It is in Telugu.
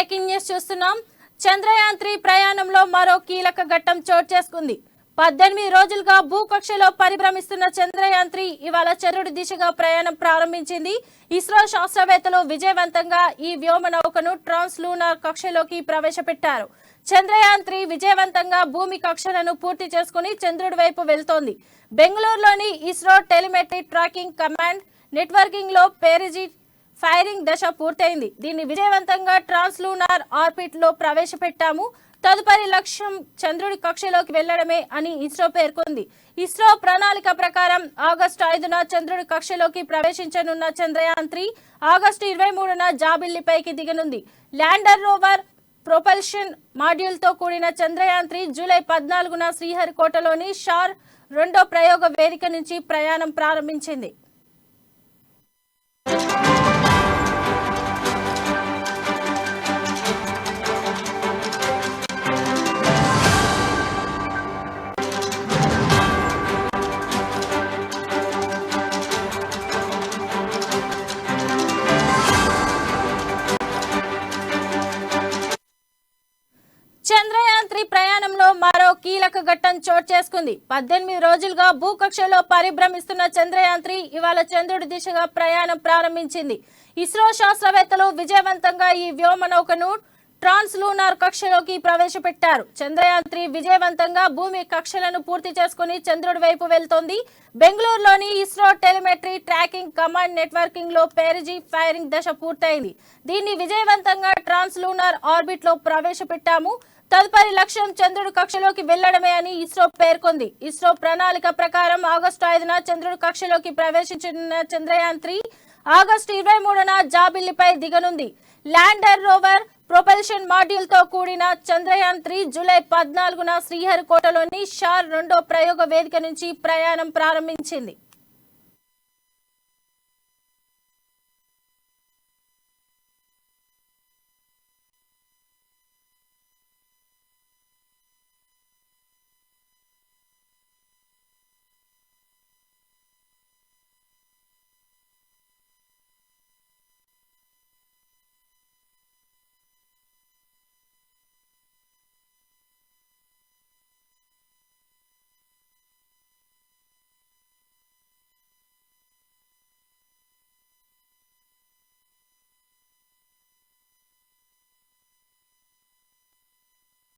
బ్రేకింగ్ న్యూస్ చూస్తున్నాం. చంద్రయాన్-3 ప్రయాణంలో మరో కీలక ఘట్టం చోటు చేసుకుంది. 18 రోజులుగా భూకక్షలో పరిభ్రమిస్తున్న చంద్రయాన్-3 ఇవాళ చంద్రుడి దిశగా ప్రయాణం ప్రారంభించింది. ఇస్రో శాస్త్రవేత్తలు విజయవంతంగా ఈ వ్యోమ నౌకను ట్రాన్స్లూనార్ కక్షలోకి ప్రవేశపెట్టారు. చంద్రయాన్-3 విజయవంతంగా భూమి కక్షలను పూర్తి చేసుకుని చంద్రుడి వైపు వెళ్తోంది. బెంగళూరులోని ISRO telemetry tracking command networking లో పేరిజీ ఫైరింగ్ దశ పూర్తయింది. దీన్ని విజయవంతంగా ట్రాన్స్లూనార్ ఆర్బిట్ లో ప్రవేశపెట్టాము. తదుపరి లక్ష్యం చంద్రుడి కక్షలోకి వెళ్లడమే అని ఇస్రో పేర్కొంది. ఇస్రో ప్రణాళిక ప్రకారం ఆగస్టు 5న చంద్రుడి కక్షలోకి ప్రవేశించనున్న చంద్రయాన్-3 ఆగస్టు 23న జాబిల్లిపైకి దిగనుంది. ల్యాండర్ రోవర్ ప్రొపల్షన్ మాడ్యూల్ తో కూడిన చంద్రయాన్-3 జూలై 14న శ్రీహరికోటలోని షార్ 2వ ప్రయోగ వేదిక నుంచి ప్రయాణం ప్రారంభించింది. చంద్రయాన్-3 ప్రయాణంలో మరో కీలక ఘట్టం చోటు చేసుకుంది. 18 రోజులుగా భూకక్షలో పరిభ్రమిస్తున్న చంద్రయాన్-3 ఇవాళ చంద్రుడి దిశగా ప్రయాణం ప్రారంభించింది. ఇస్రో శాస్త్రవేత్తలు విజయవంతంగా ఈ వ్యోమ నౌకను ట్రాన్స్లూనార్ కక్షలోకి ప్రవేశపెట్టారు. చంద్రయాన్-3 విజయవంతంగా భూమి కక్షలను పూర్తి చేసుకుని చంద్రుడి వైపు వెళ్తోంది. బెంగళూరులోని ISRO telemetry tracking command networking లో పేరిజీ ఫైరింగ్ దశ పూర్తయింది. దీన్ని విజయవంతంగా ట్రాన్స్లూనార్ ఆర్బిట్ లో ప్రవేశపెట్టాము. తదుపరి లక్ష్యం చంద్రుడి కక్షలోకి వెళ్లడమే అని ఇస్రో పేర్కొంది. ఇస్రో ప్రణాళిక ప్రకారం ఆగస్టు 5న చంద్రుడి కక్షలోకి ప్రవేశించనున్న చంద్రయాన్-3 ఆగస్టు 23న జాబిల్లిపై దిగనుంది. ల్యాండర్ రోవర్ ప్రొపల్షన్ మాడ్యూల్ తో కూడిన చంద్రయాన్-3 జూలై 14న శ్రీహరికోటలోని షార్ 2వ ప్రయోగ వేదిక నుంచి ప్రయాణం ప్రారంభించింది.